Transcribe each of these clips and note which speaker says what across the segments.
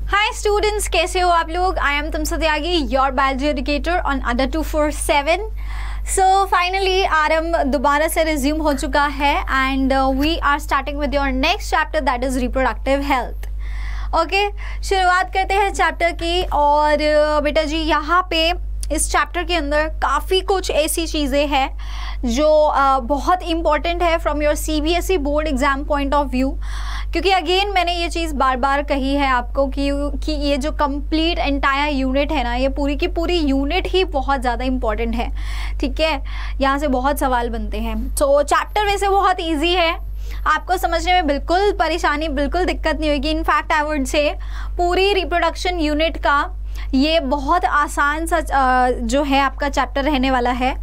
Speaker 1: Hi students, कैसे हो आप लोग? आई एम तुमसे Tyagi, your biology educator on Adda 247। So finally आरएम दोबारा से रिज्यूम हो चुका है and we are starting with your next chapter that is reproductive health. Okay, शुरुआत करते हैं चैप्टर की। और बेटा जी, यहाँ पे इस चैप्टर के अंदर काफ़ी कुछ ऐसी चीज़ें हैं जो बहुत इम्पॉर्टेंट है from your CBSE board exam point of view, क्योंकि अगेन मैंने ये चीज़ बार बार कही है आपको कि ये जो कंप्लीट एंटायर यूनिट है ना, ये पूरी की पूरी यूनिट ही बहुत ज़्यादा इम्पॉर्टेंट है। ठीक है, यहाँ से बहुत सवाल बनते हैं। तो चैप्टर वैसे बहुत ईजी है, आपको समझने में बिल्कुल परेशानी, बिल्कुल दिक्कत नहीं होगी। इनफैक्ट आई वुड से पूरी रिप्रोडक्शन यूनिट का ये बहुत आसान सा जो है आपका चैप्टर रहने वाला है।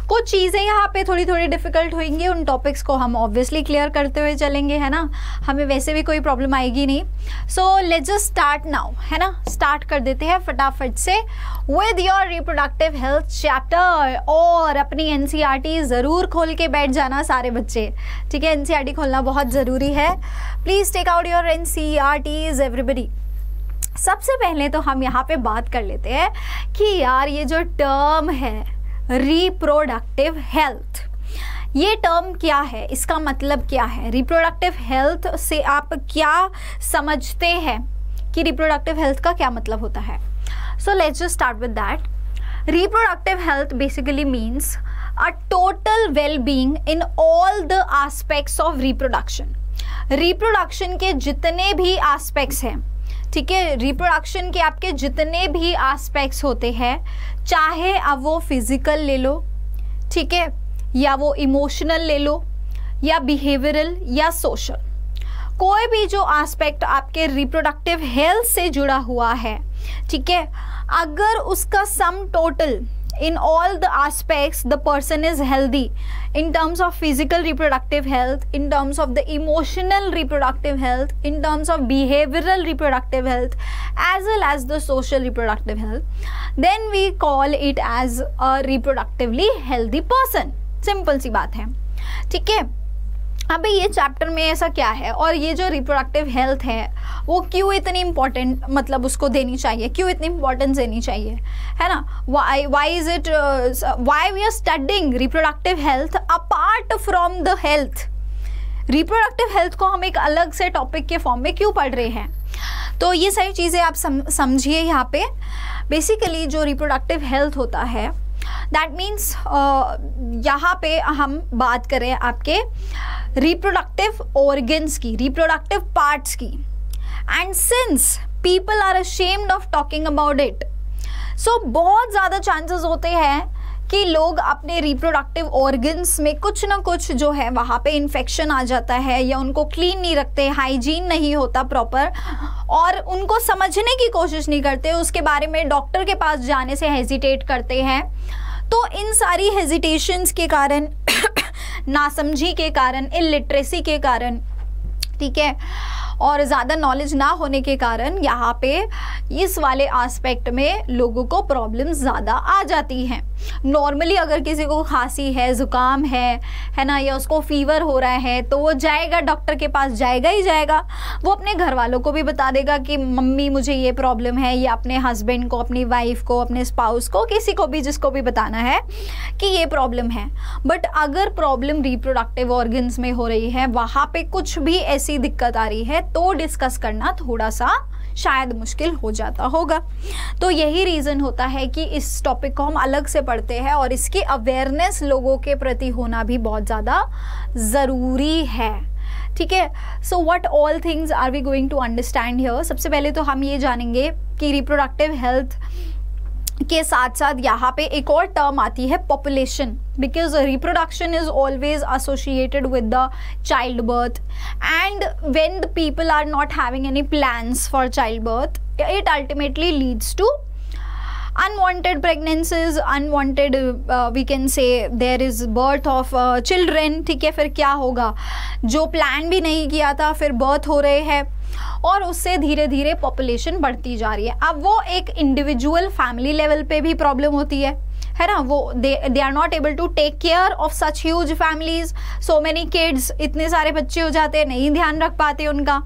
Speaker 1: कुछ चीज़ें यहाँ पे थोड़ी थोड़ी डिफ़िकल्ट होंगी, उन टॉपिक्स को हम ऑब्वियसली क्लियर करते हुए चलेंगे, है ना। हमें वैसे भी कोई प्रॉब्लम आएगी नहीं। So let's just start now, है ना। स्टार्ट कर देते हैं फटाफट से with your reproductive health chapter. और अपनी एनसीईआरटी ज़रूर खोल के बैठ जाना सारे बच्चे, ठीक है। एनसीईआरटी खोलना बहुत ज़रूरी है। Please take out your NCERTs everybody. सबसे पहले तो हम यहाँ पे बात कर लेते हैं कि यार ये जो टर्म है रिप्रोडक्टिव हेल्थ, ये टर्म क्या है, इसका मतलब क्या है, रिप्रोडक्टिव हेल्थ से आप क्या समझते हैं कि रिप्रोडक्टिव हेल्थ का क्या मतलब होता है। So let's just start with that. Reproductive health basically means a total well being in all the aspects of reproduction. Reproduction के जितने भी एस्पेक्ट्स हैं, ठीक है, रिप्रोडक्शन के आपके जितने भी एस्पेक्ट्स होते हैं, चाहे अब वो फिजिकल ले लो, ठीक है, या वो इमोशनल ले लो, या बिहेवियरल या सोशल, कोई भी जो एस्पेक्ट आपके रिप्रोडक्टिव हेल्थ से जुड़ा हुआ है, ठीक है, अगर उसका sum total in all the aspects the person is healthy in terms of physical reproductive health, in terms of the emotional reproductive health, in terms of behavioral reproductive health, as well as the social reproductive health, then we call it as a reproductively healthy person। Simple सी बात है, ठीक है। अभी ये chapter में ऐसा क्या है और ये जो रिप्रोडक्टिव हेल्थ है वो क्यों इतनी इम्पोर्टेंट, मतलब उसको देनी चाहिए, क्यों इतनी इम्पोर्टेंस देनी चाहिए, है ना। Why is it, why we are studying reproductive health apart from the health. Reproductive health को हम एक अलग से टॉपिक के फॉर्म में क्यों पढ़ रहे हैं, तो ये सारी चीज़ें आप समझिए यहाँ पे। बेसिकली जो रिप्रोडक्टिव हेल्थ होता है दैट मीन्स यहाँ पे हम बात करें आपके रिप्रोडक्टिव ऑर्गन्स की, रिप्रोडक्टिव पार्ट्स की। And since people are ashamed of talking about it, so बहुत ज़्यादा चांसेस होते हैं कि लोग अपने रिप्रोडक्टिव ऑर्गन्स में कुछ ना कुछ जो है वहाँ पे इन्फेक्शन आ जाता है, या उनको क्लीन नहीं रखते, हाइजीन नहीं होता प्रॉपर, और उनको समझने की कोशिश नहीं करते, उसके बारे में डॉक्टर के पास जाने से हेजिटेट करते हैं। तो इन सारी हेजिटेशंस के कारण नासमझी के कारण, इलिटरेसी के कारण, ठीक है, और ज़्यादा नॉलेज ना होने के कारण यहाँ पे इस वाले एस्पेक्ट में लोगों को प्रॉब्लम्स ज़्यादा आ जाती हैं। नॉर्मली अगर किसी को खांसी है, ज़ुकाम है ना, या उसको फीवर हो रहा है, तो वो जाएगा डॉक्टर के पास, जाएगा ही जाएगा। वो अपने घर वालों को भी बता देगा कि मम्मी मुझे ये प्रॉब्लम है, या अपने हस्बैंड को, अपनी वाइफ को, अपने स्पाउस को, किसी को भी जिसको भी बताना है कि ये प्रॉब्लम है। बट अगर प्रॉब्लम रिप्रोडक्टिव ऑर्गन्स में हो रही है, वहाँ पे कुछ भी ऐसी दिक्कत आ रही है, तो डिस्कस करना थोड़ा सा शायद मुश्किल हो जाता होगा। तो यही रीज़न होता है कि इस टॉपिक को हम अलग से पढ़ते हैं, और इसकी अवेयरनेस लोगों के प्रति होना भी बहुत ज़्यादा ज़रूरी है, ठीक है। So what all things are we going to understand here. सबसे पहले तो हम ये जानेंगे कि रिप्रोडक्टिव हेल्थ के साथ साथ यहाँ पे एक और टर्म आती है population, because reproduction is always associated with the child birth, and when the people are not having any plans for child birth, it ultimately leads to unwanted pregnancies, unwanted we can say there is birth of children, ठीक है। फिर क्या होगा, जो plan भी नहीं किया था फिर बर्थ हो रहे हैं, और उससे धीरे धीरे पॉपुलेशन बढ़ती जा रही है। अब वो एक इंडिविजुअल फैमिली लेवल पे भी प्रॉब्लम होती है ना। वो they are not able to take care of such huge families, so many kids, इतने सारे बच्चे हो जाते हैं, नहीं ध्यान रख पाते उनका,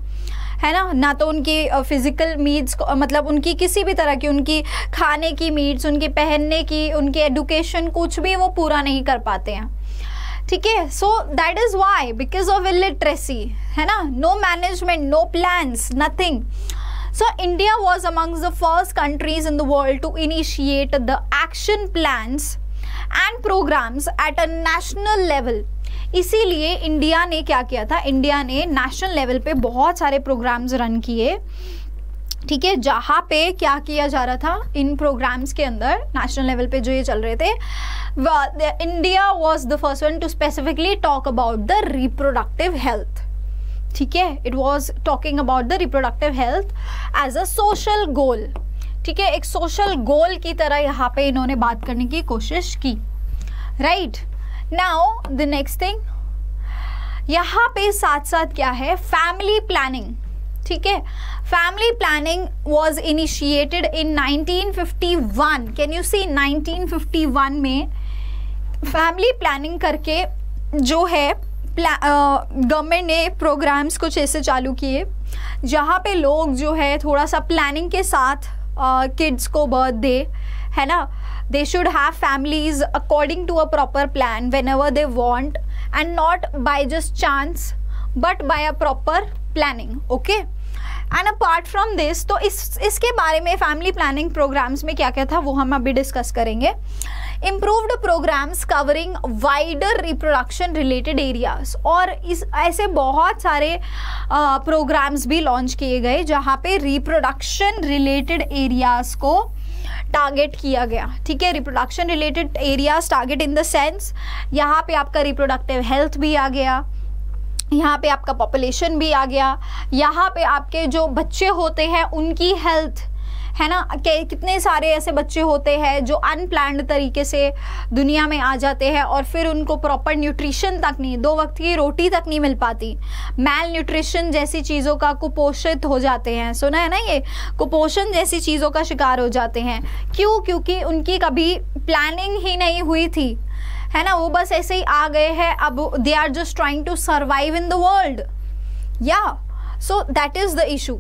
Speaker 1: है ना तो उनकी फिजिकल नीड्स मतलब उनकी किसी भी तरह की, उनकी खाने की नीड्स, उनकी पहनने की, उनकी एडुकेशन, कुछ भी वो पूरा नहीं कर पाते हैं, ठीक है. So that is why, because of illiteracy, है ना, no management, no plans, nothing. So India was amongst the first countries in the world to initiate the action plans and programs at a national level. इसीलिए India ने क्या किया था, India ने national level पे बहुत सारे प्रोग्राम्स रन किए, ठीक है, जहाँ पे क्या किया जा रहा था इन प्रोग्राम्स के अंदर, नेशनल लेवल पे जो ये चल रहे थे, India was the first one to specifically talk about the reproductive health, ठीक है. It was talking about the reproductive health as a social goal, ठीक है, एक सोशल गोल की तरह यहाँ पे इन्होंने बात करने की कोशिश की, right. Now the next thing, यहाँ पे साथ साथ क्या है, फैमिली प्लानिंग, ठीक है. Family planning was initiated in 1951. Can you see 1951 में फैमिली प्लानिंग करके जो है गवर्नमेंट ने प्रोग्राम्स कुछ ऐसे चालू किए जहाँ पे लोग जो है थोड़ा सा प्लानिंग के साथ किड्स को बर्थ दे, है ना. They should have families according to a proper plan whenever they want and not by just chance but by a proper planning, okay. And apart from this, तो इसके बारे में फैमिली प्लानिंग प्रोग्राम्स में क्या क्या था वो हम अभी डिस्कस करेंगे. Improved programs covering wider reproduction related areas, और इस ऐसे बहुत सारे प्रोग्राम्स भी लॉन्च किए गए जहाँ पे रिप्रोडक्शन रिलेटेड एरियाज को टारगेट किया गया, ठीक है. Reproduction related areas target in the sense यहाँ पे आपका रिप्रोडक्टिव हेल्थ भी आ गया, यहाँ पे आपका पॉपुलेशन भी आ गया, यहाँ पे आपके जो बच्चे होते हैं उनकी हेल्थ, है ना, कितने सारे ऐसे बच्चे होते हैं जो अनप्लान्ड तरीके से दुनिया में आ जाते हैं और फिर उनको प्रॉपर न्यूट्रिशन तक नहीं, 2 वक्त की रोटी तक नहीं मिल पाती, मैल न्यूट्रिशन जैसी चीज़ों का कुपोषित हो जाते हैं, सुना है ना, ये कुपोषण जैसी चीज़ों का शिकार हो जाते हैं. क्यों? क्योंकि उनकी कभी प्लानिंग ही नहीं हुई थी, है ना, वो बस ऐसे ही आ गए हैं, अब they are just trying to survive in the world, या so that is the issue,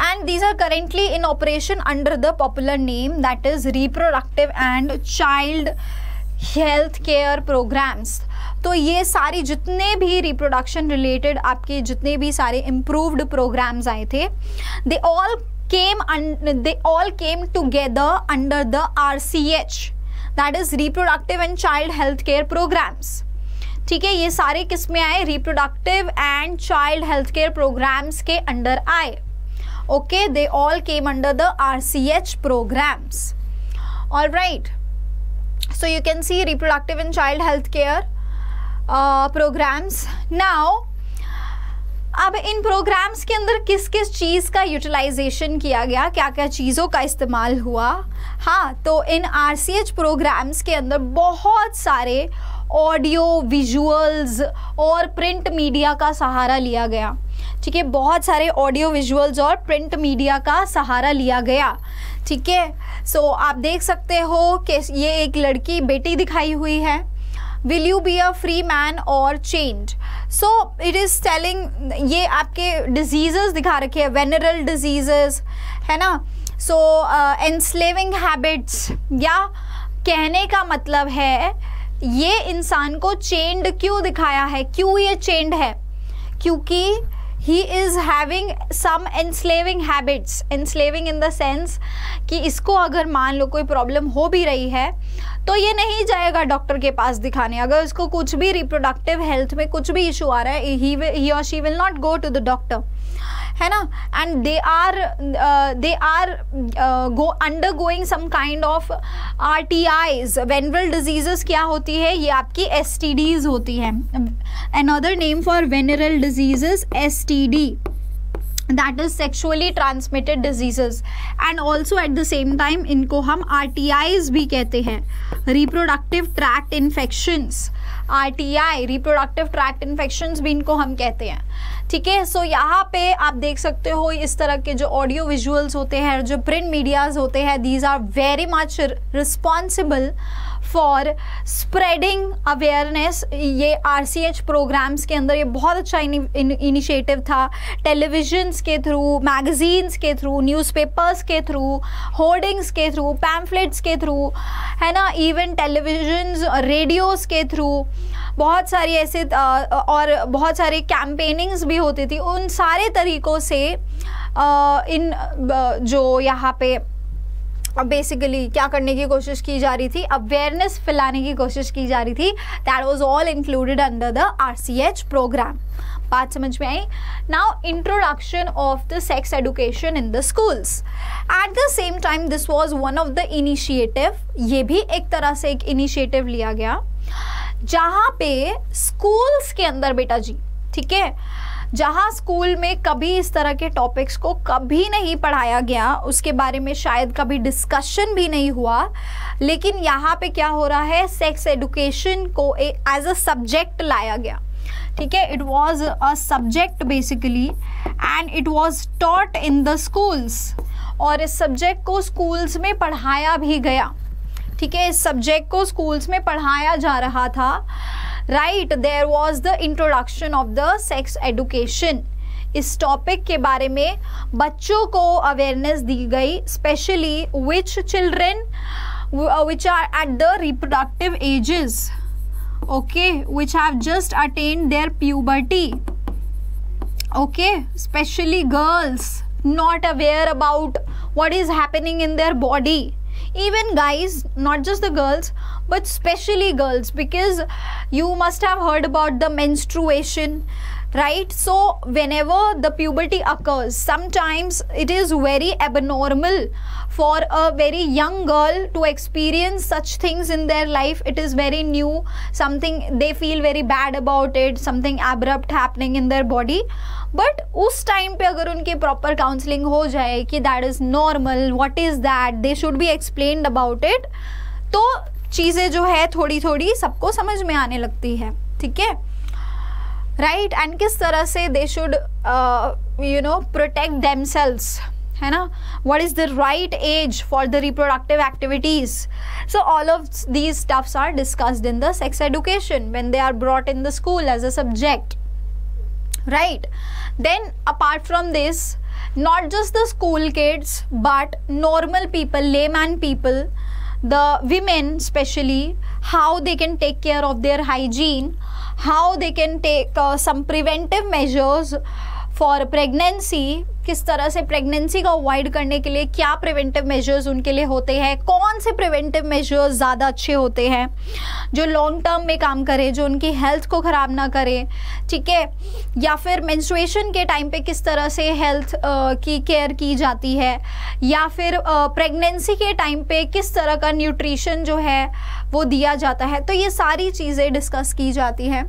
Speaker 1: and these are currently in operation under the popular name that is reproductive and child health care programs. तो ये सारी जितने भी reproduction related आपके जितने भी सारे improved programs आए थे, they all came together under the RCH, that is reproductive and child health care programs, ठीक है. ये सारे किस में आए, reproductive and child health care programs के अंडर आए, okay. They all came under the RCH programs, alright. So you can see reproductive and child health care programs. Now अब इन प्रोग्राम्स के अंदर किस किस चीज़ का यूटिलाइजेशन किया गया, क्या क्या चीज़ों का इस्तेमाल हुआ. हाँ, तो इन RCH प्रोग्राम्स के अंदर बहुत सारे ऑडियो विजुअल्स और प्रिंट मीडिया का सहारा लिया गया, ठीक है. बहुत सारे ऑडियो विजुअल्स और प्रिंट मीडिया का सहारा लिया गया, ठीक है. सो आप देख सकते हो कि ये एक लड़की बेटी दिखाई हुई है, will you be a free man और change. So it is telling, ये आपके डिजीज़ेस दिखा रखे हैं, वेनरल डिजीज़ेस, है ना. सो एनस्लेविंग हैबिट्स, या कहने का मतलब है ये इंसान को चेंड क्यों दिखाया है, क्यों ये चेंड है, क्योंकि he is having some enslaving habits. Enslaving in the sense कि इसको अगर मान लो कोई प्रॉब्लम हो भी रही है तो ये नहीं जाएगा डॉक्टर के पास दिखाने. अगर इसको कुछ भी रिप्रोडक्टिव हेल्थ में कुछ भी इशू आ रहा है, ही और she will not go to the doctor, है ना. And they are undergoing some kind of RTIs. Venereal diseases क्या होती है, ये आपकी STDs होती हैं. Another name for venereal diseases STD, that is sexually transmitted diseases, and also at the same time इनको हम RTIs भी कहते हैं, reproductive tract infections. RTI, reproductive tract infections भी इनको हम कहते हैं, ठीक है। सो यहाँ पे आप देख सकते हो इस तरह के जो ऑडियो विजुअल्स होते हैं, जो प्रिंट मीडियाज होते हैं, these are very much responsible for spreading awareness. ये RCH प्रोग्राम्स के अंदर ये बहुत अच्छा इनिशिएटिव था। टेलीविजन्स के थ्रू, मैगजीन्स के थ्रू, न्यूज़पेपर्स के थ्रू, होर्डिंग्स के थ्रू, पैम्फलेट्स के थ्रू, है ना, इवन टेलीविजन्स, रेडियोज़ के थ्रू बहुत सारी ऐसे और बहुत सारी कैंपेनिंग्स भी होती थी। उन सारे तरीक़ों से इन जो यहाँ पे बेसिकली क्या करने की कोशिश की जा रही थी, अवेयरनेस फैलाने की कोशिश की जा रही थी। That was all included under the RCH program. बात समझ में आई? Now introduction of the sex education in the schools. At the same time this was one of the initiative, ये भी एक तरह से एक इनिशिएटिव लिया गया जहाँ पे स्कूल्स के अंदर बेटा जी, ठीक है, जहाँ स्कूल में कभी इस तरह के टॉपिक्स को कभी नहीं पढ़ाया गया, उसके बारे में शायद कभी डिस्कशन भी नहीं हुआ, लेकिन यहाँ पे क्या हो रहा है, सेक्स एजुकेशन को एज अ सब्जेक्ट लाया गया, ठीक है। It was a subject basically and it was taught in the schools, और इस सब्जेक्ट को स्कूल्स में पढ़ाया भी गया, ठीक है। इस सब्जेक्ट को स्कूल्स में पढ़ाया जा रहा था, right. There was the introduction of the sex education. इस टॉपिक के बारे में बच्चों को अवेयरनेस दी गई, specially which children which are at the reproductive ages, okay, which have just attend their puberty, okay, specially girls not aware about what is happening in their body. Even guys, not just the girls, but especially girls, because you must have heard about the menstruation, right? So whenever the puberty occurs, sometimes it is very abnormal for a very young girl to experience such things in their life. It is very new, something they feel very bad about it, something abrupt happening in their body. But उस time पे अगर उनकी proper counselling हो जाए कि that is normal, what is that, they should be explained about it, तो चीज़ें जो है थोड़ी थोड़ी सबको समझ में आने लगती है, ठीक है, राइट। एंड किस तरह से they should you know protect themselves, है ना, what is the right age for the reproductive activities. So all of these stuffs are discussed in the sex education when they are brought in the school as a subject, right? Then apart from this, not just the school kids but normal people, layman people, the women especially, how they can take care of their hygiene, how they can take some preventive measures for pregnancy, किस तरह से pregnancy का avoid करने के लिए क्या preventive measures उनके लिए होते हैं, कौन से प्रिवेंटिव मेजर्स ज़्यादा अच्छे होते हैं जो लॉन्ग टर्म में काम करे, जो उनकी हेल्थ को ख़राब ना करे, ठीक है, या फिर मेंस्ट्रुएशन के टाइम पे किस तरह से हेल्थ की केयर की जाती है, या फिर प्रेगनेंसी के टाइम पे किस तरह का न्यूट्रिशन जो है वो दिया जाता है। तो ये सारी चीज़ें डिस्कस की जाती हैं,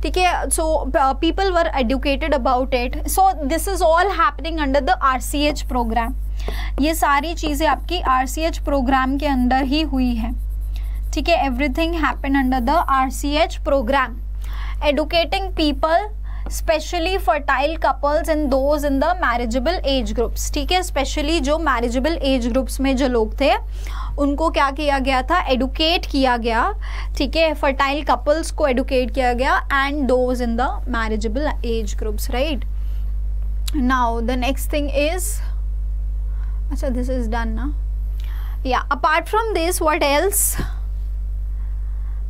Speaker 1: ठीक है। So people were educated about it. So this is all happening under the RCH program. ये सारी चीज़ें आपकी RCH प्रोग्राम के अंदर ही हुई है, ठीक है। Everything happen under the RCH programme, educating people specially fertile couples and those in the marriageable age groups, ठीक है। स्पेशली जो मैरिजेबल एज ग्रुप्स में जो लोग थे उनको क्या किया गया था, एडुकेट किया गया, ठीक है। फर्टाइल कपल्स को एडुकेट किया गया and those in the marriageable age groups, right. Now the next thing is, अच्छा दिस इज डन ना, या apart from this what else,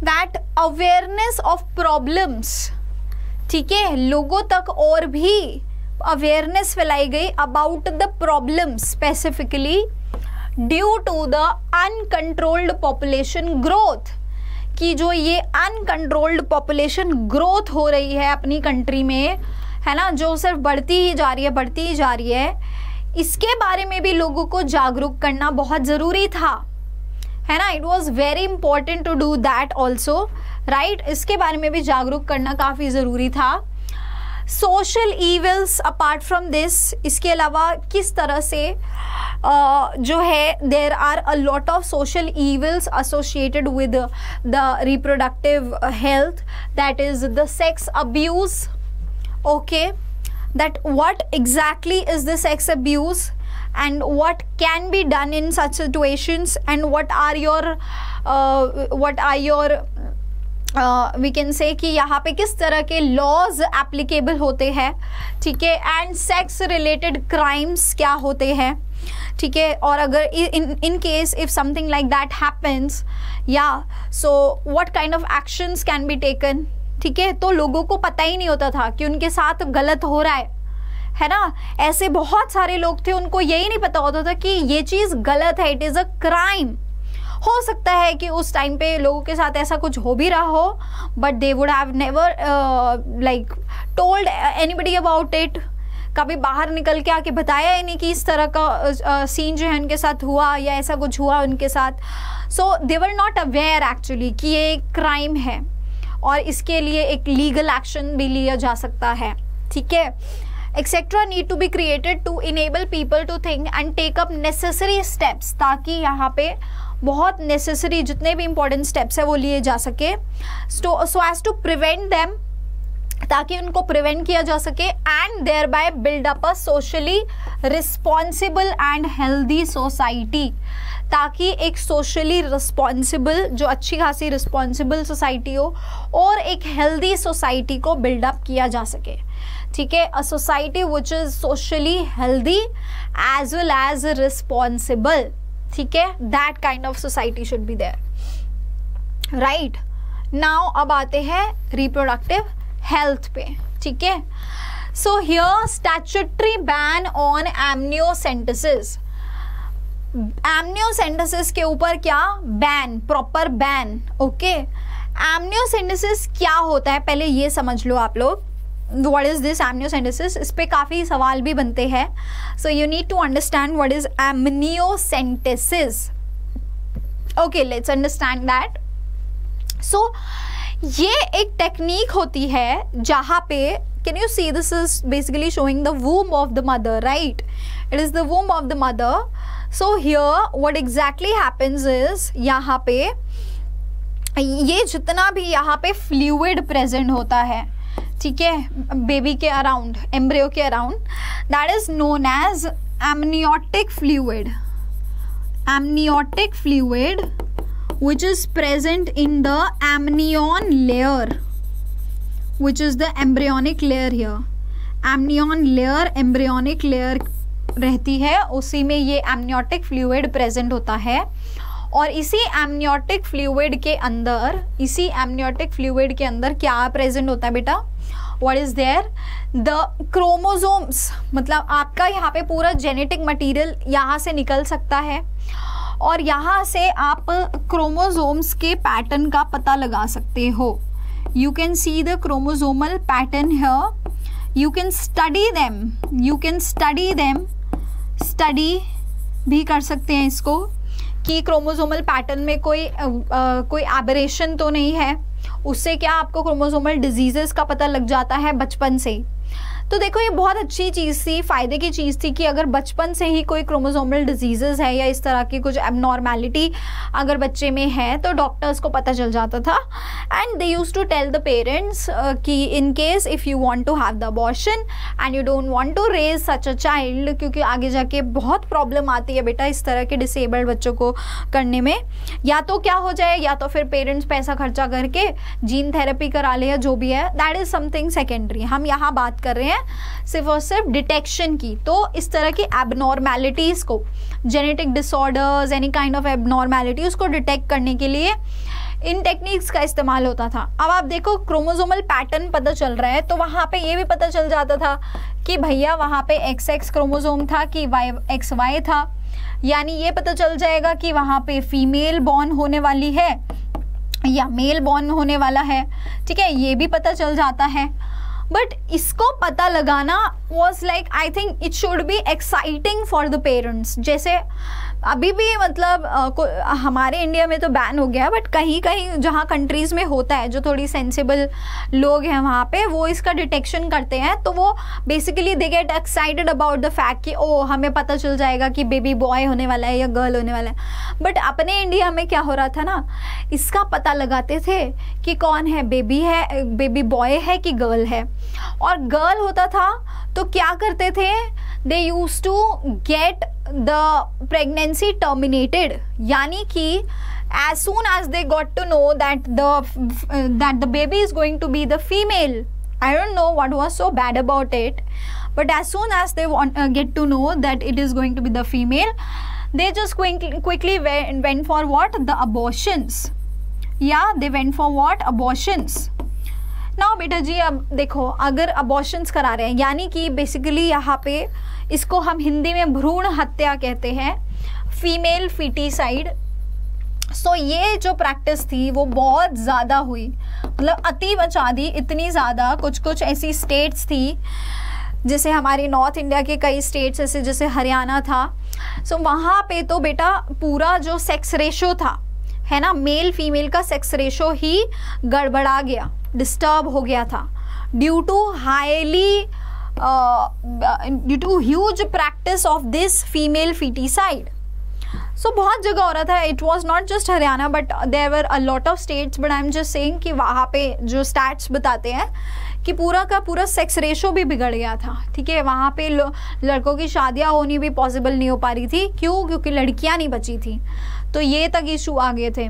Speaker 1: that awareness of problems, ठीक है, लोगों तक और भी अवेयरनेस फैलाई गई about the problem specifically due to the uncontrolled population growth, कि जो ये अनकंट्रोल्ड पॉपुलेशन ग्रोथ हो रही है अपनी कंट्री में, है ना, जो सिर्फ बढ़ती ही जा रही है, बढ़ती ही जा रही है, इसके बारे में भी लोगों को जागरूक करना बहुत ज़रूरी था, है ना। It was very important to do that also, right. इसके बारे में भी जागरूक करना काफ़ी ज़रूरी था। Social evils apart from this, इसके अलावा किस तरह से जो है there are a lot of social evils associated with the reproductive health, that is the sex abuse. Okay, that what exactly is the sex abuse and what can be done in such situations, and what are your we can say कि यहाँ पे किस तरह के laws applicable होते हैं, ठीक है, एंड सेक्स रिलेटेड क्राइम्स क्या होते हैं, ठीक है. और अगर in case if something like that happens, या so what kind of actions can be taken, ठीक है. तो लोगों को पता ही नहीं होता था कि उनके साथ गलत हो रहा है ना. ऐसे बहुत सारे लोग थे, उनको यही नहीं पता होता था कि ये चीज़ गलत है, इट इज़ अ क्राइम. हो सकता है कि उस टाइम पे लोगों के साथ ऐसा कुछ हो भी रहा हो, but they would have never like told anybody about it. कभी बाहर निकल के आके बताया ही नहीं कि इस तरह का सीन जो है उनके साथ हुआ या ऐसा कुछ हुआ उनके साथ. सो दे वर नॉट अवेयर एक्चुअली कि ये एक क्राइम है और इसके लिए एक लीगल एक्शन भी लिया जा सकता है, ठीक है. Etcetera need to be created to enable people to think and take up necessary steps, ताकि यहाँ पे बहुत नेसेसरी जितने भी इंपॉर्टेंट स्टेप्स है वो लिए जा सके, so as to prevent them, ताकि उनको प्रिवेंट किया जा सके, and thereby build up a socially responsible and healthy society, ताकि एक सोशली रिस्पॉन्सिबल, जो अच्छी खासी रिस्पॉन्सिबल सोसाइटी हो और एक हेल्दी सोसाइटी को बिल्डअप किया जा सके, ठीक है. A society which is socially healthy as well as responsible, ठीक है. That kind of society should be there, right. Now अब आते हैं रिप्रोडक्टिव हेल्थ पे, ठीक है. So here statutory ban on amniocentesis. Amniocentesis के ऊपर क्या ban, proper ban, okay. Amniocentesis क्या होता है पहले ये समझ लो आप लोग. व्हाट इज दिस एमनियोसेंटेसिस, इस पे काफ़ी सवाल भी बनते हैं. So you need to understand what is amniocentesis. Okay, let's understand that. So ये एक टेक्निक होती है जहाँ पे, can you see, this is basically showing the womb of the mother, right. It is the womb of the mother. So here what exactly happens is, यहाँ पे ये जितना भी यहाँ पे फ्लूइड प्रेजेंट होता है, ठीक है, बेबी के अराउंड, एम्ब्रियो के around, that is known as amniotic fluid. Amniotic fluid which is present in the amnion layer, which is the embryonic layer here. amnion layer, embryonic layer रहती है, उसी में ये amniotic fluid present होता है. और इसी amniotic fluid के अंदर क्या present होता है बेटा, what is there, the chromosomes, मतलब आपका यहाँ पे पूरा genetic material यहाँ से निकल सकता है और यहाँ से आप क्रोमोसोम्स के पैटर्न का पता लगा सकते हो. You can see the chromosomal pattern here, you can study them, study भी कर सकते हैं इसको कि क्रोमोसोमल पैटर्न में कोई एबरेशन तो नहीं है. उससे क्या आपको क्रोमोसोमल डिजीजेस का पता लग जाता है बचपन से ही. तो देखो ये बहुत अच्छी चीज़ थी, फ़ायदे की चीज़ थी कि अगर बचपन से ही कोई क्रोमोसोमल डिजीज़ेस है या इस तरह की कुछ एबनॉर्मेलिटी अगर बच्चे में है तो डॉक्टर्स को पता चल जाता था. And they used to tell the parents कि in case if you want to have the abortion and you don't want to raise such a child, क्योंकि आगे जाके बहुत प्रॉब्लम आती है बेटा इस तरह के डिसेबल्ड बच्चों को करने में. या तो क्या हो जाए, या तो फिर पेरेंट्स पैसा खर्चा करके जीन थेरेपी करा ले या जो भी है, दैट इज़ समथिंग सेकेंडरी. हम यहाँ बात कर रहे हैं सिर्फ और सिर्फ डिटेक्शन की. तो इस तरह की एबनॉर्मेलिटीज़ को, genetic disorders, any kind of abnormality, उसको डिटेक्ट करने के लिए इन टेक्निक्स का इस्तेमाल होता था. अब आप देखो क्रोमोसोमल पैटर्न पता चल रहा है तो वहाँ पे ये भी पता चल जाता था कि भैया वहाँ पे XX क्रोमोसोम था कि XY था. यानी ये पता चल जाएगा कि वहाँ पे फीमेल बॉर्न होने वाली है या मेल बॉर्न होने वाला है, ठीक है, ये भी पता चल जाता है. बट इसको पता लगाना was like, I think it should be exciting for the parents. जैसे अभी भी मतलब हमारे इंडिया में तो बैन हो गया, बट कहीं कहीं जहाँ कंट्रीज़ में होता है, जो थोड़ी सेंसिबल लोग हैं वहाँ पे, वो इसका डिटेक्शन करते हैं. तो वो basically they get excited about the fact कि ओ हमें पता चल जाएगा कि बेबी बॉय होने वाला है या गर्ल होने वाला है. बट अपने इंडिया में क्या हो रहा था ना, इसका पता लगाते थे कि कौन है, बेबी बॉय है कि गर्ल है. और गर्ल होता था तो क्या करते थे, they used to get the pregnancy terminated. यानी कि as soon as they got to know that the baby is going to be the female, I don't know what was so bad about it, but as soon as they get to know that it is going to be the female, they just quickly went for what, the abortions. Yeah, they went for what, abortions. Now बेटा जी अब देखो, अगर abortions करा रहे हैं, यानी कि basically यहाँ पे इसको हम हिंदी में भ्रूण हत्या कहते हैं, फीमेल फीटिसाइड. सो ये जो प्रैक्टिस थी वो बहुत ज़्यादा हुई, मतलब अति मचा दी, इतनी ज़्यादा. कुछ ऐसी स्टेट्स थी, जैसे हमारे नॉर्थ इंडिया के कई स्टेट्स ऐसे जैसे हरियाणा था. सो वहाँ पे तो बेटा पूरा जो सेक्स रेशो था, है ना, मेल फीमेल का सेक्स रेशो ही गड़बड़ा गया, डिस्टर्ब हो गया था, due to huge practice of this female foeticide. So बहुत जगह हो रहा था. It was not just Haryana, but there were a lot of states. But I am just saying कि वहाँ पे जो स्टैट्स बताते हैं कि पूरा का पूरा सेक्स रेशो भी बिगड़ गया था. ठीक है, वहाँ पे लड़कों की शादियाँ होनी भी पॉसिबल नहीं हो पा रही थी. क्यों? क्योंकि लड़कियाँ नहीं बची थी. तो ये तक इशू आ गए थे.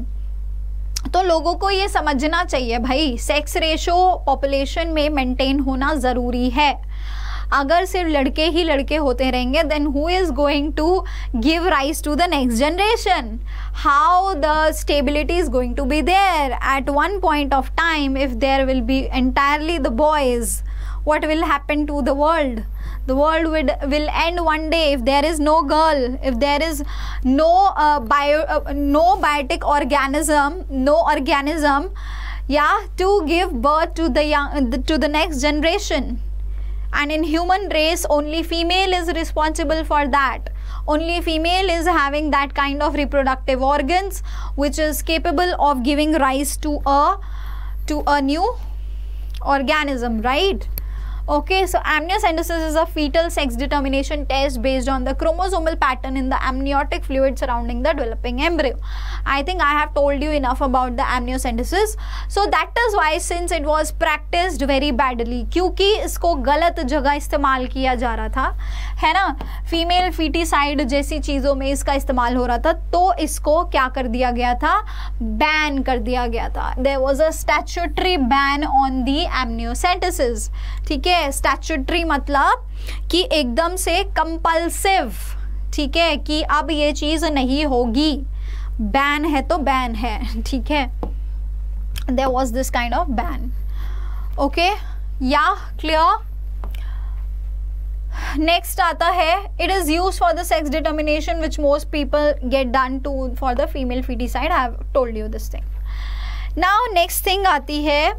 Speaker 1: तो लोगों को ये समझना चाहिए भाई, सेक्स रेशो पॉपुलेशन में मेंटेन होना ज़रूरी है. अगर सिर्फ लड़के ही लड़के होते रहेंगे, then who is going to give rise to the next generation? How the stability is going to be there at one point of time if there will be entirely the boys? What will happen to the world? The world will end one day if there is no girl, if there is no biotic organism, yeah, to give birth to the next generation. And in human race, only female is responsible for that. Only female is having that kind of reproductive organs which is capable of giving rise to a new organism, right? Okay, so amniocentesis is a fetal sex determination test based on the chromosomal pattern in the amniotic fluid surrounding the developing embryo. I think I have told you enough about the amniocentesis. So that is why, since it was practiced very badly, क्योंकि इसको गलत जगह इस्तेमाल किया जा रहा था, है ना, फीमेल फीटिसाइड जैसी चीज़ों में इसका इस्तेमाल हो रहा था, तो इसको क्या कर दिया गया था? बैन कर दिया गया था. There was a statutory ban on the amniocentesis. ठीक है, स्टैट्यूटरी मतलब कि एकदम से कंपल्सिव, ठीक है, कि अब ये चीज नहीं होगी. बैन है तो बैन है, ठीक है. There was this kind of ban. Okay, या क्लियर? नेक्स्ट आता है, it is used for the sex determination which most people get done to for the female foeticide. I have told you this thing. Now next thing आती है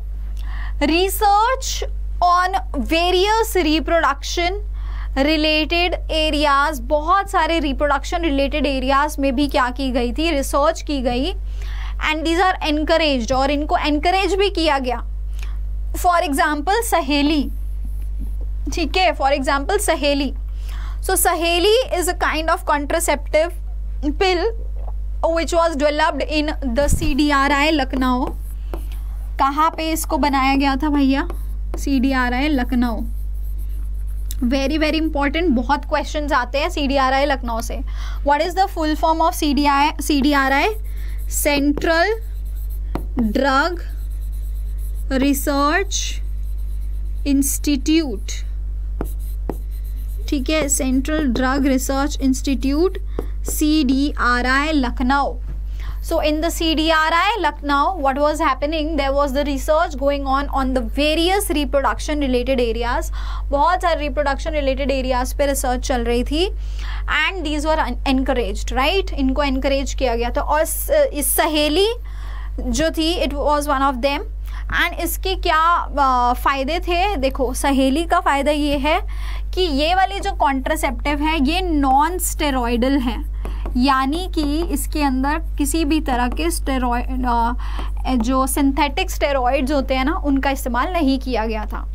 Speaker 1: research on various reproduction related areas. बहुत सारे reproduction related areas में भी क्या की गई थी? रिसर्च की गई. एंड दीज आर एनकरेज्ड, और इनको एनकरेज भी किया गया. फॉर एग्जाम्पल सहेली, ठीक है, फॉर एग्जाम्पल सहेली. सो सहेली is a kind of contraceptive pill which was developed in the CDRI Lucknow. कहाँ पे इसको बनाया गया था भैया? CDRI Lucknow. Very very important, बहुत क्वेश्चंस आते हैं CDRI लखनऊ से. What is the full form of CDRI? Central drug research institute. ठीक है, central drug research institute, CDRI Lucknow. So in the CDRI Lucknow, what was happening? There was the research going on the various reproduction related areas. बहुत सारे reproduction related areas पे research चल रही थी, and these were encouraged, right? इनको encourage किया गया था. और इस सहेली जो थी, it was one of them, and इसके क्या फ़ायदे थे? देखो, सहेली का फ़ायदा ये है कि ये वाली जो कॉन्ट्रासेप्टिव है ये नॉन स्टेरॉइडल है, यानी कि इसके अंदर किसी भी तरह के स्टेरॉइड जो सिंथेटिक स्टेरॉइड्स होते हैं ना, उनका इस्तेमाल नहीं किया गया था.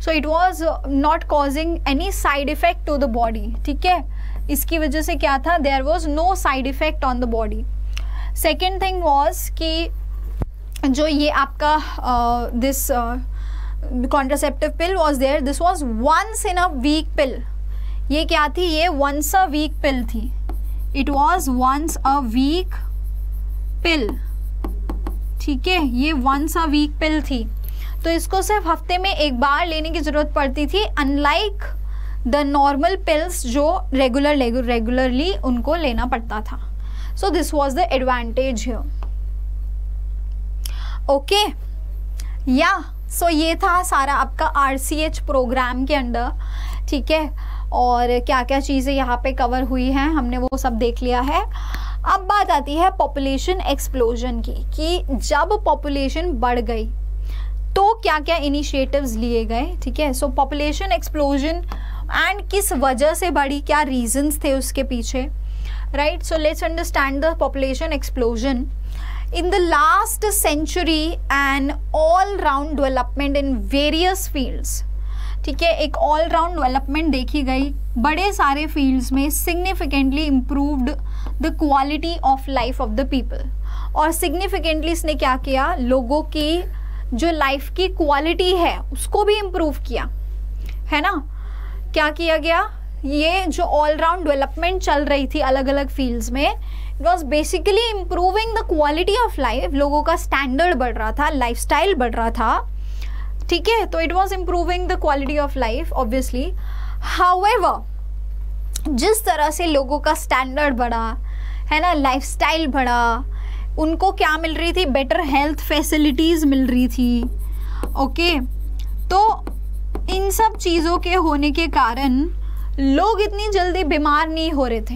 Speaker 1: So it was not causing any side effect to the body. ठीक है, इसकी वजह से क्या था? There was no side effect on the body. Second thing was कि जो ये आपका this contraceptive pill was there, this was once in a week pill. ये क्या थी? ये वंस अ वीक पिल थी. It was once a week pill. ठीक है, ये वंस अ वीक पिल थी, तो इसको सिर्फ हफ्ते में एक बार लेने की ज़रूरत पड़ती थी, अनलाइक द नॉर्मल पिल्स जो रेगुलरली उनको लेना पड़ता था. So this was the advantage here. Okay, या सो ये था सारा आपका RCH प्रोग्राम के अंडर. ठीक है, और क्या क्या चीज़ें यहाँ पे कवर हुई हैं हमने वो सब देख लिया है. अब बात आती है पॉपुलेशन एक्सप्लोजन की, कि जब पॉपुलेशन बढ़ गई तो क्या क्या इनिशिएटिव्स लिए गए. ठीक है, सो पॉपुलेशन एक्सप्लोजन एंड किस वजह से बढ़ी, क्या रीजंस थे उसके पीछे. Right, so let's understand the population explosion. In the last century, an all-round development in various fields. ठीक है, एक all round डेवलपमेंट देखी गई बड़े सारे फील्ड्स में. Significantly improved the quality of life of the people. और सिग्निफिकेंटली इसने क्या किया? लोगों की जो लाइफ की क्वालिटी है उसको भी इम्प्रूव किया, है ना. क्या किया गया? ये जो ऑल राउंड डेवलपमेंट चल रही थी अलग अलग फील्ड्स में, it was basically improving the quality of life. लोगों का स्टैंडर्ड बढ़ रहा था, लाइफस्टाइल बढ़ रहा था. ठीक है, तो it was improving the quality of life obviously. However, जिस तरह से लोगों का स्टैंडर्ड बढ़ा है ना, लाइफस्टाइल बढ़ा, उनको क्या मिल रही थी? बेटर हेल्थ फैसिलिटीज़ मिल रही थी. ओके, तो इन सब चीज़ों के होने के कारण लोग इतनी जल्दी बीमार नहीं हो रहे थे,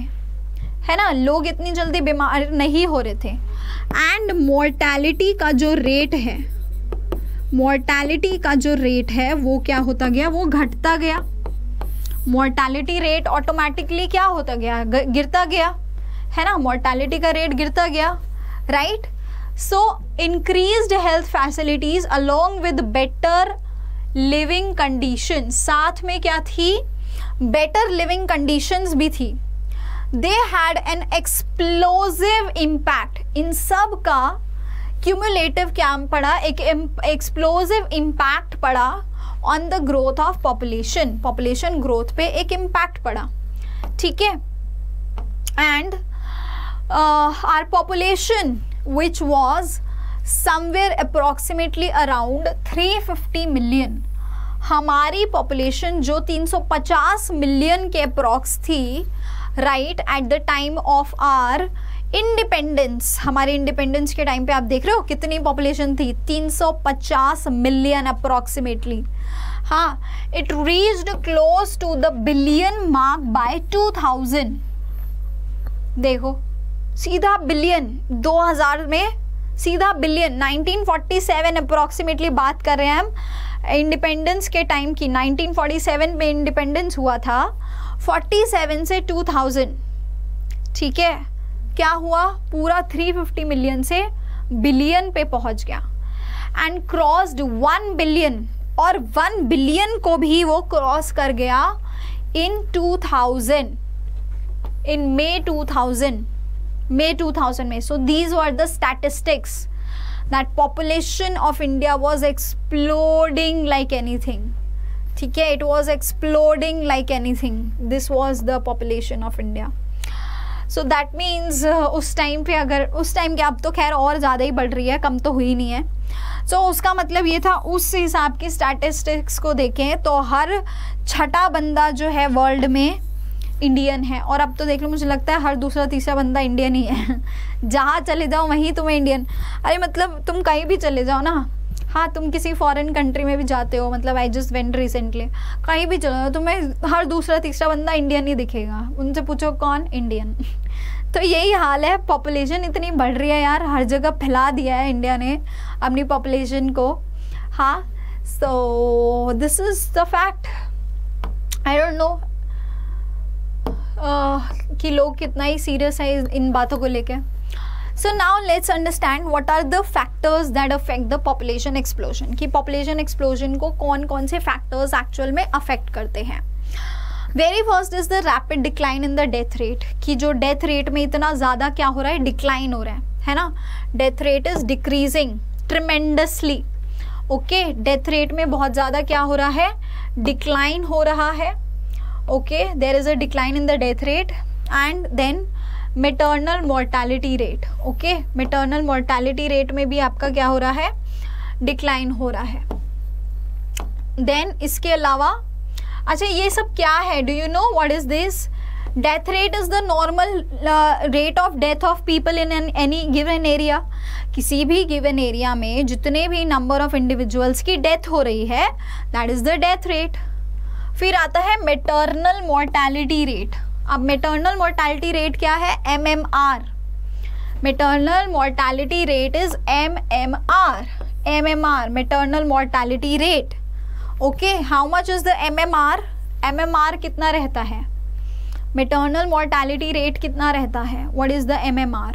Speaker 1: है ना. लोग इतनी जल्दी बीमार नहीं हो रहे थे. एंड मोर्टैलिटी का जो रेट है, मोर्टैलिटी का जो रेट है वो क्या होता गया? वो घटता गया. मोर्टैलिटी रेट ऑटोमेटिकली क्या होता गया? गिरता गया, है ना. मोर्टैलिटी का रेट गिरता गया. Right, so increased health facilities along with better living condition. साथ में क्या थी? बेटर लिविंग कंडीशंस भी थी. They had an explosive impact. इन सब का क्यूमुलेटिव क्या पड़ा? एक एक्सप्लोसिव इम्पैक्ट पड़ा on the growth of population. Population growth पे एक इम्पैक्ट पड़ा. ठीक है, and our population which was somewhere approximately around 350 million. हमारी पॉपुलेशन जो 350 मिलियन के अप्रॉक्स थी, right, eight the time of our independence. हमारे इंडिपेंडेंस के टाइम पे आप देख रहे हो कितनी पॉपुलेशन थी? 350 मिलियन अप्रॉक्सीमेटली. हाँ, it reached close to the billion mark by 2000. देखो, सीधा बिलियन, 2000 में सीधा बिलियन. 1947 अप्रॉक्सीमेटली बात कर रहे हैं हम इंडिपेंडेंस के टाइम की. 1947 में इंडिपेंडेंस हुआ था. 47 से 2000, ठीक है, क्या हुआ? पूरा 350 मिलियन से बिलियन पे पहुंच गया. एंड क्रॉस्ड 1 बिलियन, और 1 बिलियन को भी वो क्रॉस कर गया इन 2000, इन May 2000 में. So these were the statistics that population of India was exploding like anything. ठीक है, it was exploding like anything. This was the population of India. So that means उस टाइम पे, अगर उस टाइम के, अब तो खैर और ज़्यादा ही बढ़ रही है, कम तो हुई नहीं है. So उसका मतलब ये था, उस हिसाब की स्टैटिस्टिक्स को देखें तो हर छठा बंदा जो है वर्ल्ड में इंडियन है. और अब तो देख लो, मुझे लगता है हर दूसरा तीसरा बंदा इंडियन ही है. जहाँ चले जाओ वहीं तुम्हें इंडियन. अरे मतलब तुम कहीं भी चले जाओ ना, हाँ, तुम किसी फॉरेन कंट्री में भी जाते हो, मतलब आई जस्ट वेंट रिसेंटली, कहीं भी चलो जाओ, तुम्हें हर दूसरा तीसरा बंदा इंडियन ही दिखेगा. उनसे पूछो कौन? इंडियन. तो यही हाल है. पॉपुलेशन इतनी बढ़ रही है यार, हर जगह फैला दिया है इंडिया ने अपनी पॉपुलेशन को. हाँ, सो this is the fact. I don't know कि लोग कितना ही सीरियस है इन बातों को लेके. So now let's understand what are the factors that affect the population explosion. कि पॉपुलेशन एक्सप्लोजन को कौन कौन से फैक्टर्स एक्चुअल में अफेक्ट करते हैं. Very first is the rapid decline in the death rate. कि जो डेथ रेट में इतना ज़्यादा क्या हो रहा है, डिक्लाइन हो रहा है ना. Death rate is decreasing tremendously. Okay, death rate में बहुत ज़्यादा क्या हो रहा है, डिक्लाइन हो रहा है. Okay, there is a decline in the death rate. And then maternal mortality rate. Okay, maternal mortality rate में भी आपका क्या हो रहा है, डिक्लाइन हो रहा है. देन इसके अलावा, अच्छा ये सब क्या है, do you know what is this? Death rate is the normal rate of death of people in any given area. किसी भी गिवन एरिया में जितने भी नंबर ऑफ इंडिविजुअल्स की डेथ हो रही है, that is the death rate. फिर आता है मेटर्नल मोर्टालिटी रेट. अब मेटर्नल मोर्टालिटी रेट क्या है, MMR. Maternal mortality rate is MMR. MMR, maternal mortality rate. Okay, how much is the MMR? MMR कितना रहता है, मेटर्नल मोर्टालिटी रेट कितना रहता है, what is the MMR?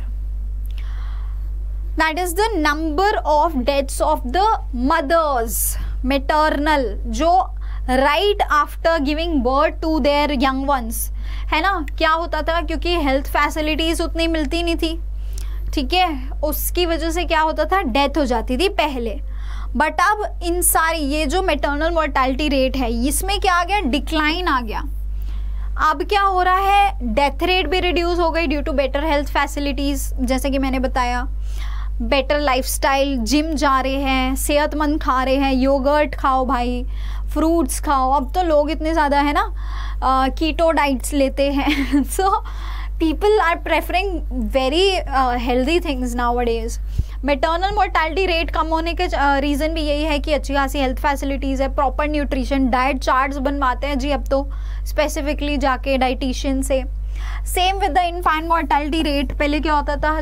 Speaker 1: That is the number of deaths of the mothers, maternal, जो right after giving birth to their young ones, है ना. क्या होता था, क्योंकि हेल्थ फैसिलिटीज उतनी मिलती नहीं थी, ठीक है, उसकी वजह से क्या होता था, डेथ हो जाती थी पहले. बट अब इन सारी ये जो मेटर्नल मोर्टालिटी रेट है, इसमें क्या आ गया, डिक्लाइन आ गया. अब क्या हो रहा है, डेथ रेट भी रिड्यूस हो गई due to better health facilities. जैसे कि मैंने बताया, बेटर लाइफस्टाइल, जिम जा रहे हैं, सेहतमंद खा रहे हैं, योगर्ट खाओ भाई, फ्रूट्स खाओ. अब तो लोग इतने ज़्यादा है ना, कीटो डाइट्स लेते हैं. So people are preferring very healthy things nowadays. Maternal mortality rate कम होने के रीज़न भी यही है कि अच्छी खासी हेल्थ फैसिलिटीज़ है, प्रॉपर न्यूट्रिशन, डाइट चार्ट्स बनवाते हैं जी अब तो स्पेसिफिकली जाके डाइटिशियन से. Same with the infant mortality rate. पहले क्या होता था,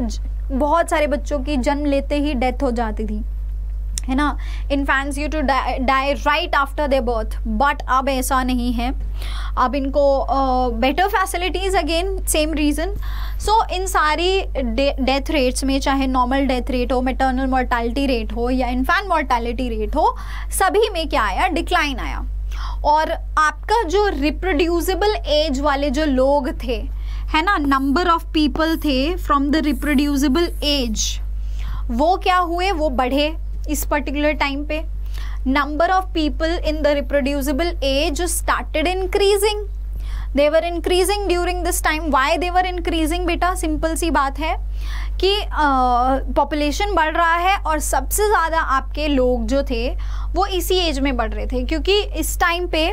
Speaker 1: बहुत सारे बच्चों की जन्म लेते ही डेथ हो जाती थी, है ना. Infants used to die right after their birth. But अब ऐसा नहीं है, अब इनको better facilities, again same reason. So इन सारी डेथ रेट्स में, चाहे नॉर्मल डेथ रेट हो, मेटर्नल मोर्टालिटी रेट हो या इन्फेंट मोर्टालिटी रेट हो, सभी में क्या आया, डिक्लाइन आया. और आपका जो रिप्रोड्यूसिबल एज वाले जो लोग थे, है ना, नंबर ऑफ पीपल थे फ्रॉम द रिप्रोड्यूसिबल एज, वो क्या हुए, वो बढ़े इस पर्टिकुलर टाइम पे. Number of people in the reproducible age started increasing. They were increasing during this time. Why they were increasing? बेटा सिंपल सी बात है कि पॉपुलेशन बढ़ रहा है और सबसे ज़्यादा आपके लोग जो थे वो इसी एज में बढ़ रहे थे, क्योंकि इस टाइम पे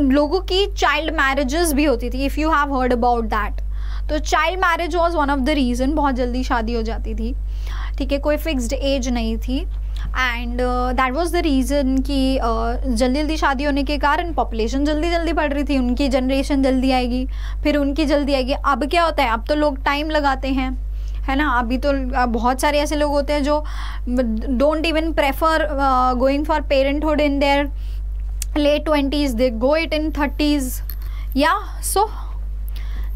Speaker 1: लोगों की चाइल्ड मैरिजेस भी होती थी. If you have heard about that, तो child marriage was one of the reason. बहुत जल्दी शादी हो जाती थी, ठीक है, कोई फिक्स्ड एज नहीं थी. And that was the reason कि जल्दी जल्दी शादी होने के कारण पॉपुलेशन जल्दी जल्दी बढ़ रही थी. उनकी जनरेशन जल्दी आएगी, फिर उनकी जल्दी आएगी. अब क्या होता है, अब तो लोग टाइम लगाते हैं, है ना. अभी तो बहुत सारे ऐसे लोग होते हैं जो don't even prefer going for parenthood in their late 20s, they go it in 30s. Yeah, so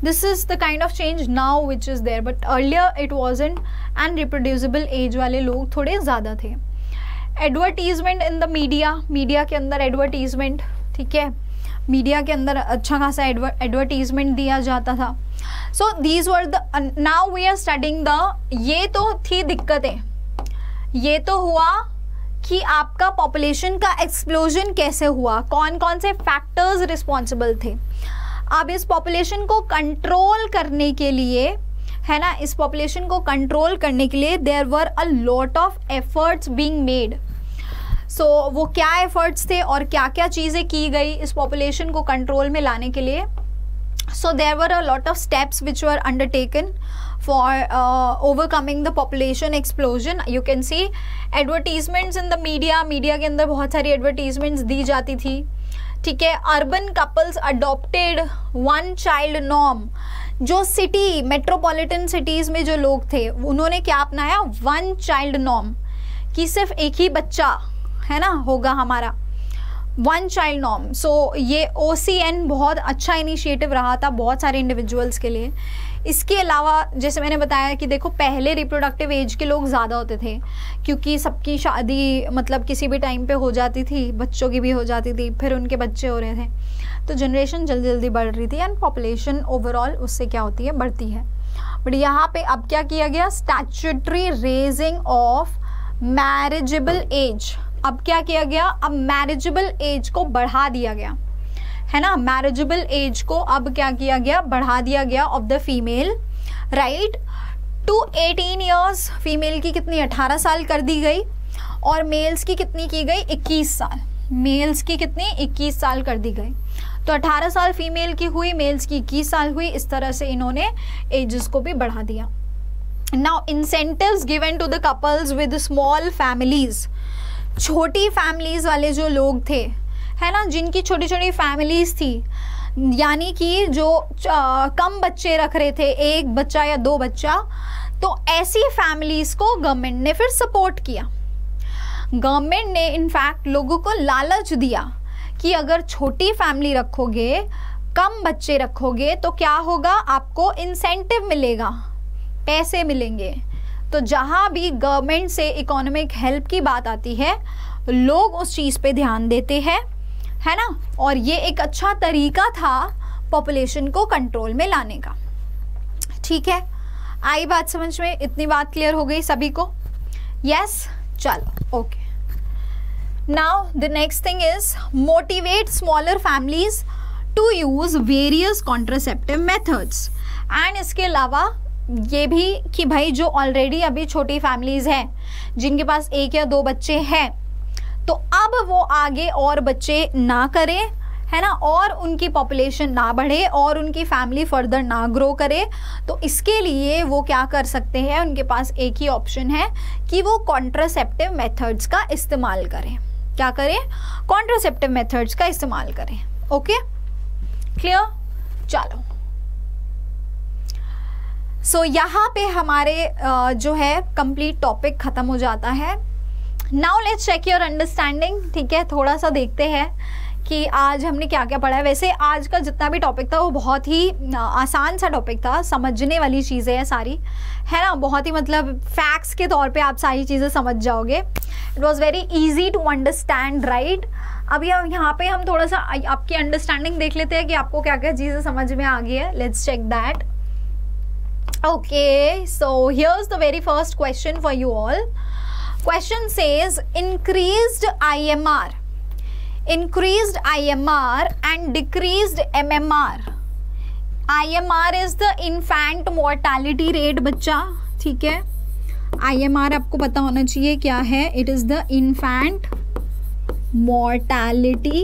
Speaker 1: this is the kind of change now which is there, but earlier it wasn't. and reproducible age वाले लोग थोड़े ज़्यादा थे. Advertisement in the media, media के अंदर advertisement, ठीक है, media के अंदर अच्छा खासा एडवर्टीजमेंट दिया जाता था. So these were the, now we are studying the, ये तो थी दिक्कतें, ये तो हुआ कि आपका पॉपुलेशन का एक्सप्लोजन कैसे हुआ, कौन कौन से फैक्टर्स रिस्पॉन्सिबल थे. अब इस पॉपुलेशन को कंट्रोल करने के लिए, है ना, इस पॉपुलेशन को कंट्रोल करने के लिए there were a lot of efforts being made. So वो क्या एफर्ट्स थे और क्या क्या चीज़ें की गई इस पॉपुलेशन को कंट्रोल में लाने के लिए. So there were a lot of steps which were undertaken for overcoming the population explosion. You can see advertisements in the media, media के अंदर बहुत सारी advertisements दी जाती थी, ठीक है. Urban couples adopted one child norm. जो सिटी, मेट्रोपॉलिटन सिटीज़ में जो लोग थे उन्होंने क्या अपनाया, वन चाइल्ड नॉर्म. कि सिर्फ एक ही बच्चा है ना होगा हमारा, वन चाइल्ड नॉर्म। सो ये OCN बहुत अच्छा इनिशिएटिव रहा था बहुत सारे इंडिविजुअल्स के लिए। इसके अलावा जैसे मैंने बताया कि देखो पहले रिप्रोडक्टिव एज के लोग ज़्यादा होते थे क्योंकि सबकी शादी मतलब किसी भी टाइम पे हो जाती थी, बच्चों की भी हो जाती थी, फिर उनके बच्चे हो रहे थे, तो जनरेशन जल्दी जल्दी बढ़ रही थी एंड पॉपुलेशन ओवरऑल उससे क्या होती है, बढ़ती है। बट यहाँ पे अब क्या किया गया, statutory raising of marriageable age. अब क्या किया गया, अब मैरिजेबल एज को बढ़ा दिया गया है ना, मैरिजेबल एज को अब क्या किया गया, बढ़ा दिया गया of the female, right, to 18 years. Female की कितनी 18 साल कर दी गई और मेल्स की कितनी की गई 21 साल, मेल्स की कितनी 21 साल कर दी गई। तो 18 साल फीमेल की हुई, मेल्स की 21 साल हुई, इस तरह से इन्होंने एजेस को भी बढ़ा दिया। Now incentives given to the couples with small families, छोटी फैमिलीज वाले जो लोग थे है ना, जिनकी छोटी छोटी फैमिलीज थी, यानी कि जो कम बच्चे रख रहे थे, एक बच्चा या दो बच्चा, तो ऐसी फैमिलीज को गवर्नमेंट ने फिर सपोर्ट किया। गवर्नमेंट ने इनफैक्ट लोगों को लालच दिया कि अगर छोटी फैमिली रखोगे, कम बच्चे रखोगे तो क्या होगा, आपको इंसेंटिव मिलेगा, पैसे मिलेंगे। तो जहाँ भी गवर्नमेंट से इकोनॉमिक हेल्प की बात आती है, लोग उस चीज़ पे ध्यान देते हैं, है ना, और ये एक अच्छा तरीका था पॉपुलेशन को कंट्रोल में लाने का। ठीक है, आई बात समझ में, इतनी बात क्लियर हो गई सभी को? यस, चलो okay. Now the next thing is motivate smaller families to use various contraceptive methods. And इसके अलावा ये भी कि भाई जो ऑलरेडी अभी छोटी फैमिलीज हैं, जिनके पास एक या दो बच्चे हैं, तो अब वो आगे और बच्चे ना करें, है ना, और उनकी पॉपुलेशन ना बढ़े और उनकी फैमिली फर्दर ना ग्रो करे। तो इसके लिए वो क्या कर सकते हैं, उनके पास एक ही ऑप्शन है कि वो कॉन्ट्रासेप्टिव मेथड्स का इस्तेमाल करें। क्या करें, कॉन्ट्रासेप्टिव मेथड्स का इस्तेमाल करें। Okay, clear? चलो, सो यहाँ पे हमारे जो है कंप्लीट टॉपिक खत्म हो जाता है। Now let's check your understanding. ठीक है, थोड़ा सा देखते हैं कि आज हमने क्या क्या पढ़ा है। वैसे आज का जितना भी टॉपिक था वो बहुत ही आसान सा टॉपिक था, समझने वाली चीज़ें हैं सारी, है ना, बहुत ही मतलब फैक्ट्स के तौर पे आप सारी चीज़ें समझ जाओगे। It was very easy to understand, right. अभी हम यहाँ पे हम थोड़ा सा आपकी अंडरस्टैंडिंग देख लेते हैं कि आपको क्या क्या चीज़ें समझ में आ गई है। Let's check that. Okay, so here's the very first question for you all. Question says increased IMR and decreased MMR. IMR is the infant mortality rate बच्चा, ठीक है। IMR आपको पता होना चाहिए क्या है, it is the infant mortality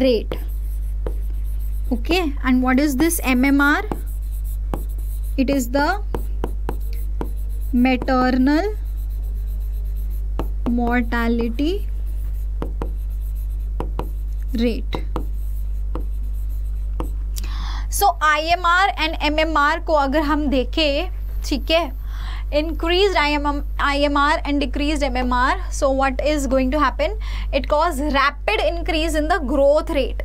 Speaker 1: rate. Okay, and what is this MMR? It is the maternal mortality rate. So IMR and MMR को अगर हम देखें, ठीक है, increased IMR and decreased MMR, so what is going to happen? It causes rapid increase in the growth rate.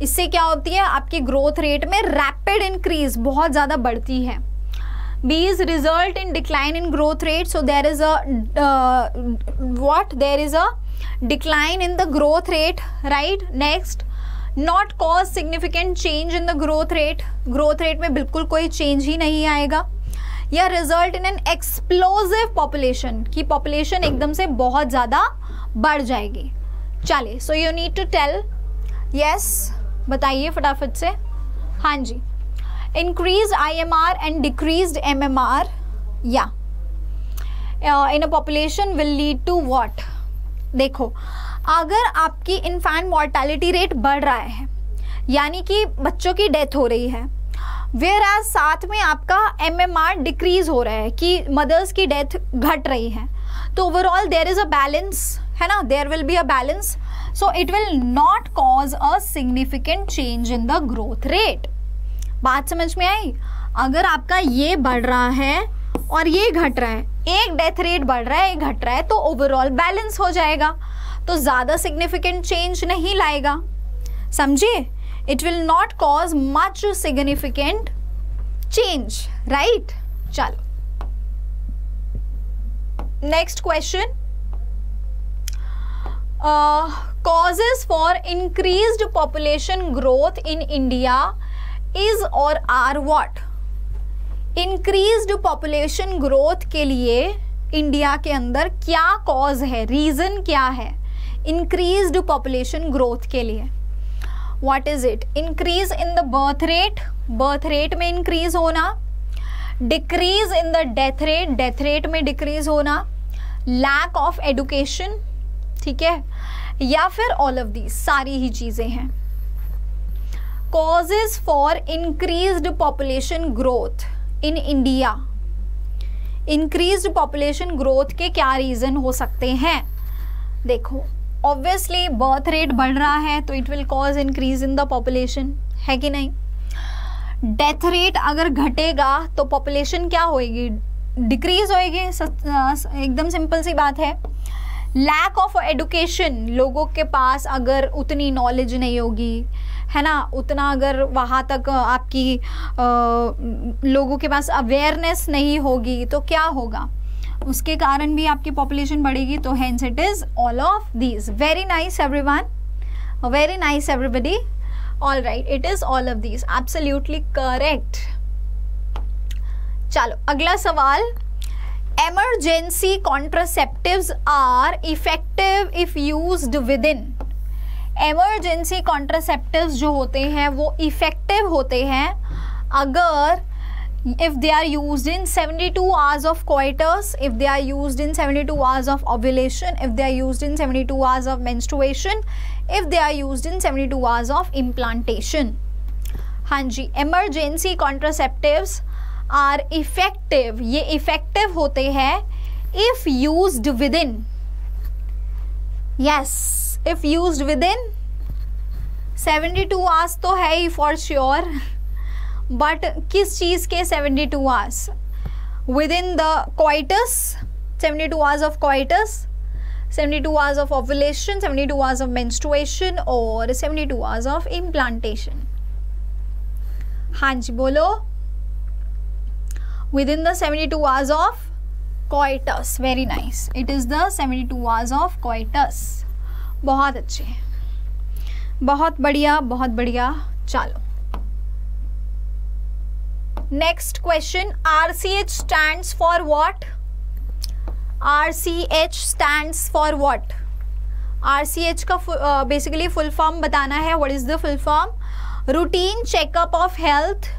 Speaker 1: इससे क्या होती है, आपकी ग्रोथ रेट में रैपिड इंक्रीज बहुत ज़्यादा बढ़ती है। Bees result in decline in growth rate, so there is a decline in the growth rate, right? Next, not cause significant change in the growth rate. growth rate में बिल्कुल कोई change ही नहीं आएगा। या result in an explosive population, कि population एकदम से बहुत ज़्यादा बढ़ जाएगी। चलिए, so you need to tell, yes, बताइए फटाफट से। हाँ जी, increased IMR and decreased MMR, yeah, in a population will lead to what? देखो, अगर आपकी इन्फेंट मोर्टेलिटी रेट बढ़ रहा है, यानी कि बच्चों की डेथ हो रही है, वेयर एज साथ में आपका MMR डिक्रीज हो रहा है कि मदर्स की डेथ घट रही है, तो overall there is a balance, है ना, there will be a balance, so it will not cause a significant change in the growth rate. बात समझ में आई? अगर आपका ये बढ़ रहा है और ये घट रहा है, एक डेथ रेट बढ़ रहा है, एक घट रहा है, तो ओवरऑल बैलेंस हो जाएगा, तो ज़्यादा सिग्निफिकेंट चेंज नहीं लाएगा, समझे? It will not cause much significant change, right? चलो next question, causes for increased population growth in India is or are what? Increased population growth के लिए इंडिया के अंदर क्या कॉज है, रीजन क्या है इंक्रीज्ड पॉपुलेशन ग्रोथ के लिए? What is it? Increase in the birth rate, birth rate में इंक्रीज होना, decrease in the death rate, death rate में डिक्रीज होना, लैक ऑफ एडुकेशन, ठीक है, या फिर ऑल ऑफ दीज, सारी ही चीजें हैं. Causes for increased population growth in India, increased population growth के क्या रीजन हो सकते हैं? देखो, ऑब्वियसली बर्थ रेट बढ़ रहा है तो it will cause increase in the population, है कि नहीं? डेथ रेट अगर घटेगा तो पॉपुलेशन क्या होएगी? डिक्रीज होएगी, एकदम सिंपल सी बात है. लैक ऑफ एडुकेशन, लोगों के पास अगर उतनी नॉलेज नहीं होगी, है ना, उतना अगर वहाँ तक आपकी लोगों के पास अवेयरनेस नहीं होगी तो क्या होगा? उसके कारण भी आपकी पॉपुलेशन बढ़ेगी. तो hence it is all of these. Very nice everyone, very nice everybody. All right, it is all of these, absolutely correct. चलो अगला सवाल, emergency contraceptives are effective if used within. emergency contraceptives जो होते हैं वो effective होते हैं अगर if they are used in 72 hours of coitus, if they are used in 72 hours of ovulation, if they are used in 72 hours of menstruation, if they are used in 72 hours of implantation. हाँ जी, emergency contraceptives are effective, ये effective होते हैं if used with in. Yes, if used with in 72 hours तो है ही for sure, but किस चीज के 72 hours? With in the coitus, 72 hours of coitus, 72 hours of ovulation, 72 hours of menstruation और 72 hours of implantation. हाँ जी बोलो. Within the 72 hours of coitus. Very nice. It is the 72 hours of coitus. बहुत अच्छे, बहुत बढ़िया, बहुत बढ़िया. चलो next question, RCH stands for what? RCH stands for what? RCH का बेसिकली फुल फॉर्म बताना है. What is the full form? Routine checkup of health,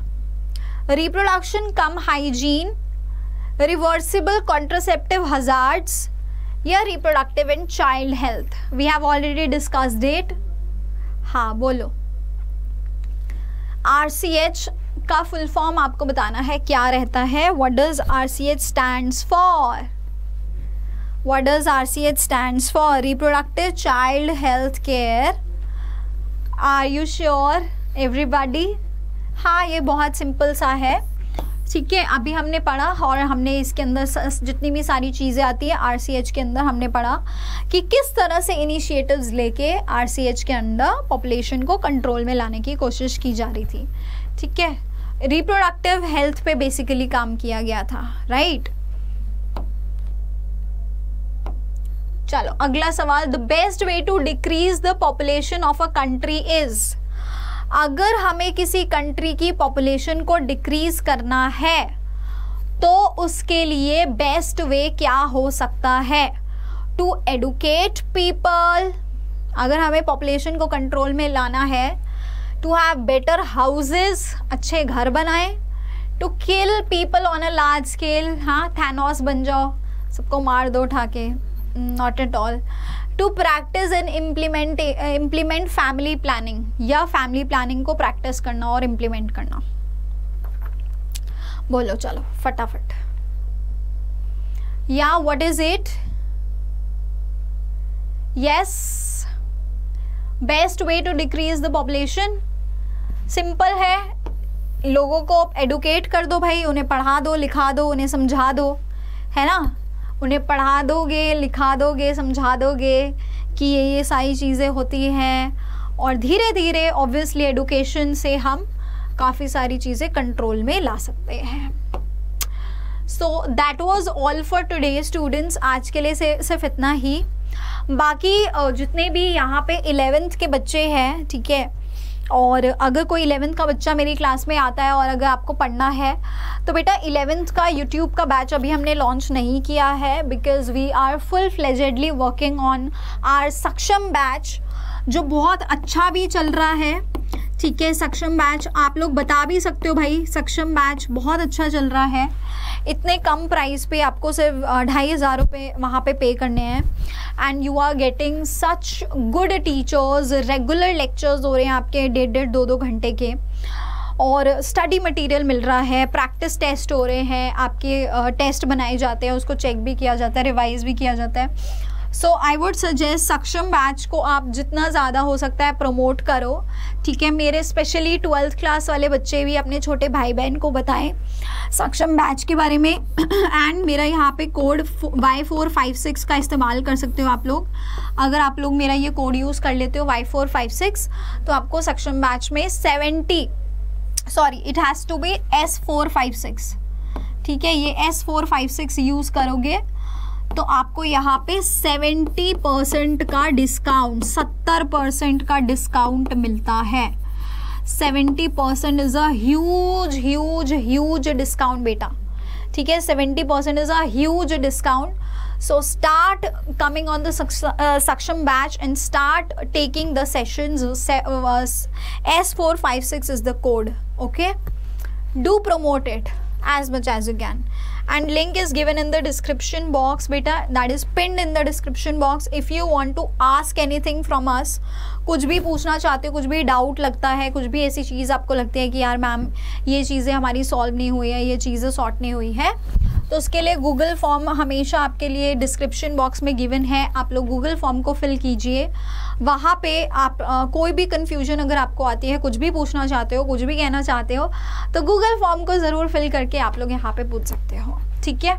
Speaker 1: reproduction cum hygiene, reversible contraceptive hazards या reproductive and child health. We have already discussed it. हाँ बोलो. RCH का full form आपको बताना है क्या रहता है. What does RCH stands for? What does RCH stands for? Reproductive child health care. Are you sure everybody? हाँ, ये बहुत सिंपल सा है, ठीक है. अभी हमने पढ़ा और हमने इसके अंदर जितनी भी सारी चीज़ें आती है RCH के अंदर हमने पढ़ा कि किस तरह से इनिशिएटिव्स लेके RCH के अंदर पॉपुलेशन को कंट्रोल में लाने की कोशिश की जा रही थी, ठीक है. रिप्रोडक्टिव हेल्थ पे बेसिकली काम किया गया था, राइट. चलो अगला सवाल, the best way to decrease the population of a country is. अगर हमें किसी कंट्री की पॉपुलेशन को डिक्रीज करना है तो उसके लिए बेस्ट वे क्या हो सकता है? टू एडुकेट पीपल, अगर हमें पॉपुलेशन को कंट्रोल में लाना है, टू हैव बेटर हाउसेस, अच्छे घर बनाए, to kill people on a large scale, हाँ थैनोस बन जाओ, सबको मार दो उठा के, not at all. To practice and implement family planning, या फैमिली प्लानिंग को प्रैक्टिस करना और इम्प्लीमेंट करना. बोलो चलो फटाफट. या what is it? Yes, best way to decrease the population simple है, लोगों को एडुकेट कर दो भाई, उन्हें पढ़ा दो, लिखा दो, उन्हें समझा दो, है ना। उन्हें पढ़ा दोगे, लिखा दोगे, समझा दोगे कि ये सारी चीज़ें होती हैं, और धीरे धीरे ऑब्वियसली एडुकेशन से हम काफ़ी सारी चीज़ें कंट्रोल में ला सकते हैं। So that was all for today students. आज के लिए सिर्फ इतना ही। बाकी जितने भी यहाँ पे 11th के बच्चे हैं, ठीक है, और अगर कोई 11th का बच्चा मेरी क्लास में आता है और अगर आपको पढ़ना है तो बेटा 11th का यूट्यूब का बैच अभी हमने लॉन्च नहीं किया है, because we are full fledgedly working on our Saksham batch, जो बहुत अच्छा भी चल रहा है, ठीक है। सक्षम बैच आप लोग बता भी सकते हो भाई, सक्षम बैच बहुत अच्छा चल रहा है। इतने कम प्राइस पे आपको सिर्फ 2500 रुपये वहाँ पे पे करने हैं, and you are getting such good teachers. Regular lectures हो रहे हैं आपके 1.5 2 घंटे के, और स्टडी मटेरियल मिल रहा है, प्रैक्टिस टेस्ट हो रहे हैं आपके, टेस्ट बनाए जाते हैं, उसको चेक भी किया जाता है, रिवाइज भी किया जाता है। सो आई वुड सजेस्ट सक्षम बैच को आप जितना ज़्यादा हो सकता है प्रमोट करो, ठीक है। मेरे स्पेशली 12th क्लास वाले बच्चे भी अपने छोटे भाई बहन को बताएं सक्षम बैच के बारे में। एंड मेरा यहाँ पे कोड Y456 का इस्तेमाल कर सकते हो आप लोग। अगर आप लोग मेरा ये कोड यूज़ कर लेते हो Y456, तो आपको सक्षम बैच में it has to be S456, ठीक है। ये S456 यूज़ करोगे तो आपको यहाँ पे 70% का डिस्काउंट, 70% का डिस्काउंट मिलता है। 70% is a huge huge huge discount बेटा, ठीक है। 70% is a huge discount. So start coming on the Saksham batch and start taking the sessions. S456 is the code, okay. Do promote it as much as you can, and link is given in the description box beta, that is pinned in the description box. If you want to ask anything from us, कुछ भी पूछना चाहते हो, कुछ भी doubt लगता है, कुछ भी ऐसी चीज़ आपको लगती है कि यार मैम ये चीज़ें हमारी सॉल्व नहीं हुई है, ये चीज़ें सॉर्ट नहीं हुई है, तो उसके लिए गूगल फॉर्म हमेशा आपके लिए डिस्क्रिप्शन बॉक्स में गिवन है। आप लोग गूगल फॉर्म को फिल कीजिए, वहाँ पे आप कोई भी कन्फ्यूजन अगर आपको आती है, कुछ भी पूछना चाहते हो, कुछ भी कहना चाहते हो, तो गूगल फॉर्म को ज़रूर फिल करके आप लोग यहाँ पे पूछ सकते हो, ठीक है।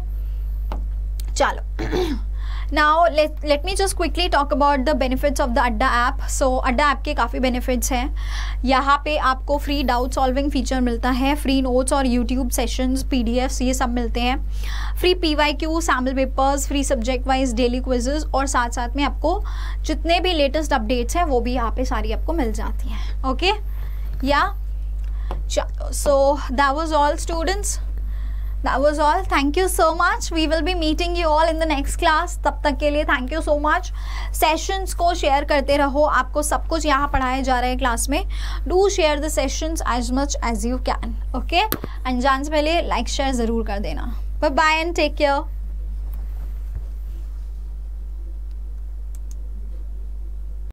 Speaker 1: चलो now let me just quickly talk about the benefits of the अड्डा ऐप। सो अड्डा ऐप के काफ़ी बेनिफिट्स हैं। यहाँ पे आपको फ्री डाउट सॉल्विंग फीचर मिलता है, फ्री नोट्स और यूट्यूब सेशंस, PDFs ये सब मिलते हैं, free PYQ, sample papers, free subject wise daily quizzes, और साथ साथ में आपको जितने भी लेटेस्ट अपडेट्स हैं वो भी यहाँ पे सारी आपको मिल जाती हैं, ओके। या चलो, so that was all students, that was all. Thank you so much. We will be meeting you all in the next class. तब तक के लिए thank you so much. Sessions को शेयर करते रहो, आपको सब कुछ यहाँ पढ़ाया जा रहा है क्लास में। Do share the sessions as much as you can, okay. And जाने से पहले लाइक शेयर ज़रूर कर देना। Bye bye and take care.